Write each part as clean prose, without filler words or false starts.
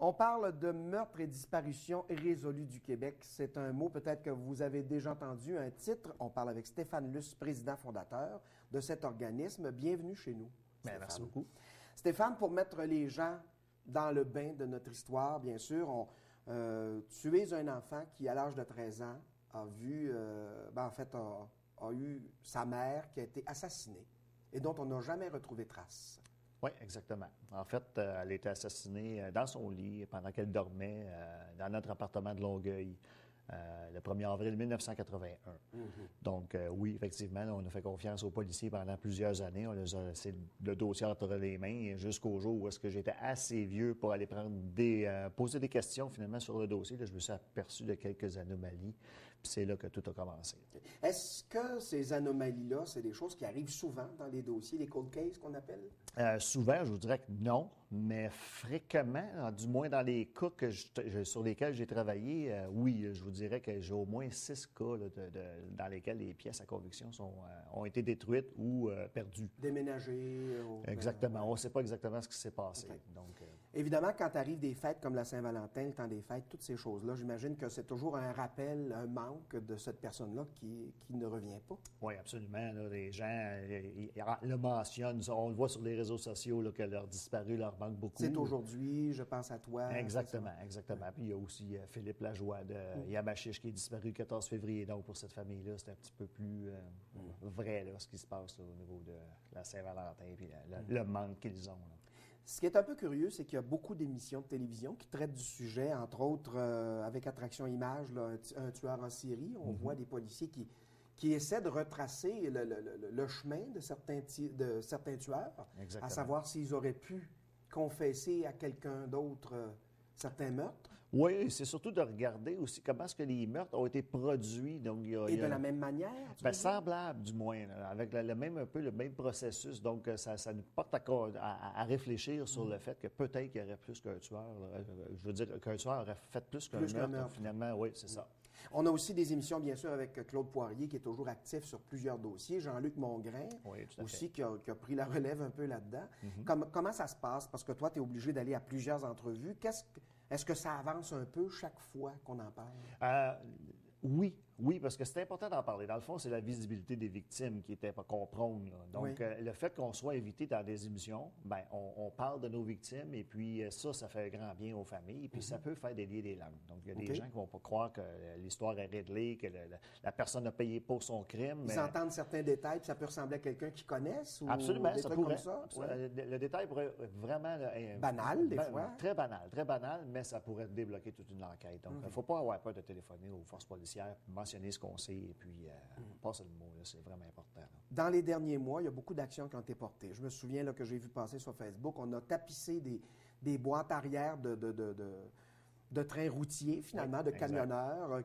On parle de meurtre et disparition irrésolue du Québec. C'est un mot peut-être que vous avez déjà entendu, un titre. On parle avec Stéphane Luce, président fondateur de cet organisme. Bienvenue chez nous. Bien, merci beaucoup. Stéphane, pour mettre les gens dans le bain de notre histoire, bien sûr, tu es un enfant qui, à l'âge de 13 ans, a vu, a eu sa mère qui a été assassinée et dont on n'a jamais retrouvé trace. Oui, exactement. En fait, elle a été assassinée dans son lit pendant qu'elle dormait dans notre appartement de Longueuil le 1er avril 1981. Donc, oui, effectivement, on a fait confiance aux policiers pendant plusieurs années. On les a laissé le dossier entre les mains jusqu'au jour où est-ce que j'étais assez vieux pour aller poser des questions finalement sur le dossier. Là, je me suis aperçu de quelques anomalies, puis c'est là que tout a commencé. Est-ce que ces anomalies-là, c'est des choses qui arrivent souvent dans les dossiers, les cold cases qu'on appelle? Souvent, je vous dirais que non, mais fréquemment, du moins dans les cas sur lesquels j'ai travaillé, oui, je vous dirais que j'ai au moins 6 cas là, dans lesquels les pièces à conviction ont été détruites ou perdues. Déménagées. Exactement. On ne sait pas exactement ce qui s'est passé. Okay. Donc, évidemment, quand arrivent des fêtes comme la Saint-Valentin, le temps des fêtes, toutes ces choses-là, j'imagine que c'est toujours un rappel, un manque de cette personne-là qui ne revient pas. Oui, absolument. Là, les gens le mentionnent. On le voit sur les réseaux sociaux là, que leur disparu leur manque beaucoup. C'est aujourd'hui, je pense à toi. Exactement, exactement. Puis il y a aussi Philippe Lajoie de Yamachiche qui est disparu le 14 février. Donc pour cette famille-là, c'est un petit peu plus vrai là, ce qui se passe là, au niveau de la Saint-Valentin et le manque qu'ils ont. Là. Ce qui est un peu curieux, c'est qu'il y a beaucoup d'émissions de télévision qui traitent du sujet, entre autres avec Attraction Image, là, un tueur en série. On voit des policiers qui essaient de retracer le chemin de certains tueurs, Exactement. à savoir s'ils auraient pu confesser à quelqu'un d'autre certains meurtres. Oui, c'est surtout de regarder aussi comment est-ce que les meurtres ont été produits. Donc, Et de la même manière? Semblable, du moins, là, avec le même processus. Donc, ça nous porte à réfléchir sur le fait que peut-être qu'il y aurait plus qu'un tueur. Là. Je veux dire qu'un tueur aurait fait plus qu'un meurtre. Finalement, oui, c'est ça. On a aussi des émissions, bien sûr, avec Claude Poirier, qui est toujours actif sur plusieurs dossiers. Jean-Luc Mongrain, aussi, qui a pris la relève un peu là-dedans. Comment ça se passe? Parce que toi, tu es obligé d'aller à plusieurs entrevues. Est-ce que ça avance un peu chaque fois qu'on en parle? Oui, parce que c'est important d'en parler. Dans le fond, c'est la visibilité des victimes qui était qu'on prône. Là. Donc, le fait qu'on soit invité dans des émissions, bien, on parle de nos victimes et puis ça fait grand bien aux familles. Et puis, ça peut faire délier des langues. Donc, il y a des gens qui ne vont pas croire que l'histoire est réglée, que la personne a payé pour son crime. Ils entendent certains détails, puis ça peut ressembler à quelqu'un qui connaissent? Absolument, des ça trucs pourrait. Comme ça? Le détail pourrait vraiment... banal, des fois. Très banal, mais ça pourrait débloquer toute une enquête. Donc, il ne faut pas avoir peur de téléphoner aux forces policières, mentionner ce qu'on sait et puis passer le mot, là, c'est vraiment important. Là. Dans les derniers mois, il y a beaucoup d'actions qui ont été portées. Je me souviens là, que j'ai vu passer sur Facebook, on a tapissé des boîtes arrière de trains routiers, finalement, de camionneurs,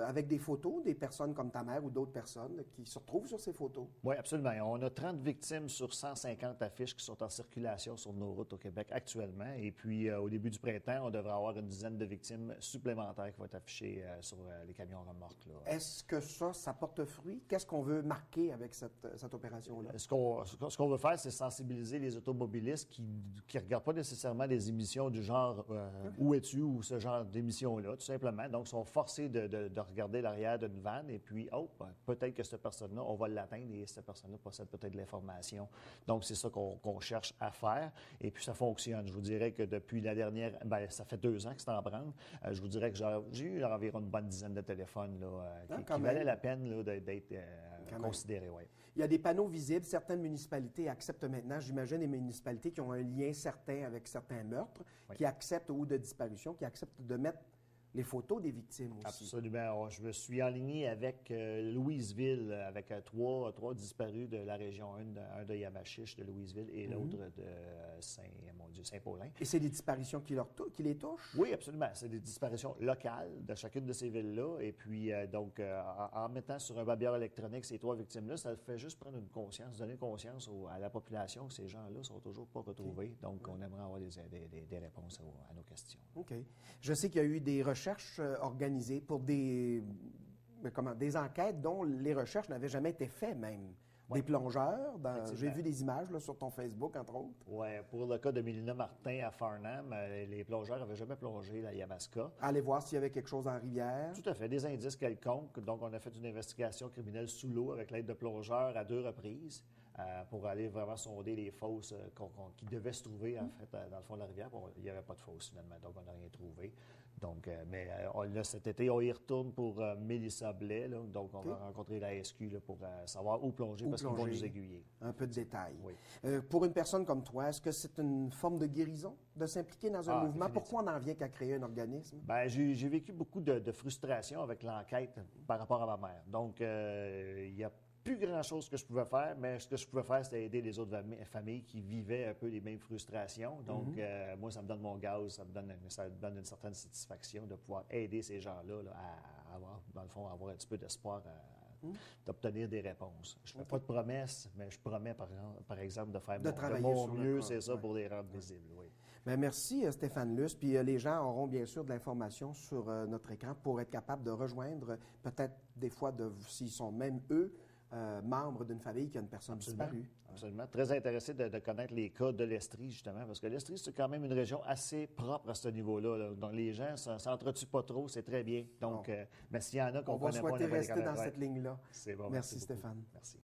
avec des photos des personnes comme ta mère ou d'autres personnes qui se retrouvent sur ces photos. Oui, absolument. On a 30 victimes sur 150 affiches qui sont en circulation sur nos routes au Québec actuellement. Et puis, au début du printemps, on devrait avoir une dizaine de victimes supplémentaires qui vont être affichées sur les camions remorques. Là. Est-ce que ça porte fruit? Qu'est-ce qu'on veut marquer avec cette opération-là? Ce qu'on veut faire, c'est sensibiliser les automobilistes qui ne regardent pas nécessairement des émissions du genre « Où es-tu » ou ce genre d'émission-là, tout simplement. Donc, ils sont forcés de regarder l'arrière d'une vanne et puis, peut-être que cette personne-là, on va l'atteindre et cette personne-là possède peut-être de l'information. Donc, c'est ça qu'on cherche à faire et puis ça fonctionne. Je vous dirais que depuis la dernière, ça fait 2 ans que c'est en branle. Je vous dirais que j'ai eu environ une bonne dizaine de téléphones là, qui valaient la peine là, d'être considérés. Ouais. Il y a des panneaux visibles. Certaines municipalités acceptent maintenant, j'imagine, des municipalités qui ont un lien certain avec certains meurtres, qui acceptent ou de disparition, qui acceptent de mettre les photos des victimes aussi. Absolument. Je me suis aligné avec Louisville, avec trois disparus de la région 1, un de Yamachiche de Louisville et l'autre de Saint-Paulin. Et c'est des disparitions qui les touchent? Oui, absolument. C'est des disparitions locales de chacune de ces villes-là. Et puis, en mettant sur un babillard électronique ces 3 victimes-là, ça fait juste prendre une conscience, donner conscience à la population que ces gens-là ne sont toujours pas retrouvés. Donc, on aimerait avoir des réponses à nos questions. OK. Je sais qu'il y a eu des recherches organisées pour des enquêtes dont les recherches n'avaient jamais été faites même. Des plongeurs. Effectivement. J'ai vu des images là, sur ton Facebook, entre autres. Oui, pour le cas de Mélina Martin à Farnham, les plongeurs n'avaient jamais plongé la Yamaska. Aller voir s'il y avait quelque chose en rivière. Tout à fait, des indices quelconques. Donc, on a fait une investigation criminelle sous l'eau avec l'aide de plongeurs à 2 reprises pour aller vraiment sonder les fosses qui devaient se trouver, en fait, dans le fond de la rivière. Bon, il n'y avait pas de fosses, finalement, donc on n'a rien trouvé. Donc, là, cet été, on y retourne pour Mélissa Blais. Là, donc, on va rencontrer la SQ là, pour savoir où plonger parce qu'ils vont nous aiguiller. Un peu de détails. Oui. Pour une personne comme toi, est-ce que c'est une forme de guérison de s'impliquer dans un mouvement? Pourquoi on en vient qu'à créer un organisme? Bien, j'ai vécu beaucoup de frustration avec l'enquête par rapport à ma mère. Donc, il n'y a plus grand-chose que je pouvais faire, mais ce que je pouvais faire, c'était aider les autres familles qui vivaient un peu les mêmes frustrations. Donc, moi, ça me donne mon gaz, ça me donne une certaine satisfaction de pouvoir aider ces gens-là là, à avoir, dans le fond, avoir un petit peu d'espoir d'obtenir des réponses. Je ne fais pas de promesses, mais je promets, par exemple, de faire de mon mieux, c'est ça, pour les rendre visibles. Oui. Bien, merci Stéphane Luce. Puis les gens auront bien sûr de l'information sur notre écran pour être capables de rejoindre, peut-être des fois, s'ils sont même eux, membres d'une famille qui a une personne disparue. Absolument. Très intéressé de connaître les cas de l'Estrie, justement, parce que l'Estrie, c'est quand même une région assez propre à ce niveau-là. Là. Donc, les gens ne s'entretuent pas trop, c'est très bien. Donc, mais s'il y en a qu'on ne connaît pas, on va souhaiter rester dans cette ligne-là. C'est bon. Merci Stéphane. Merci.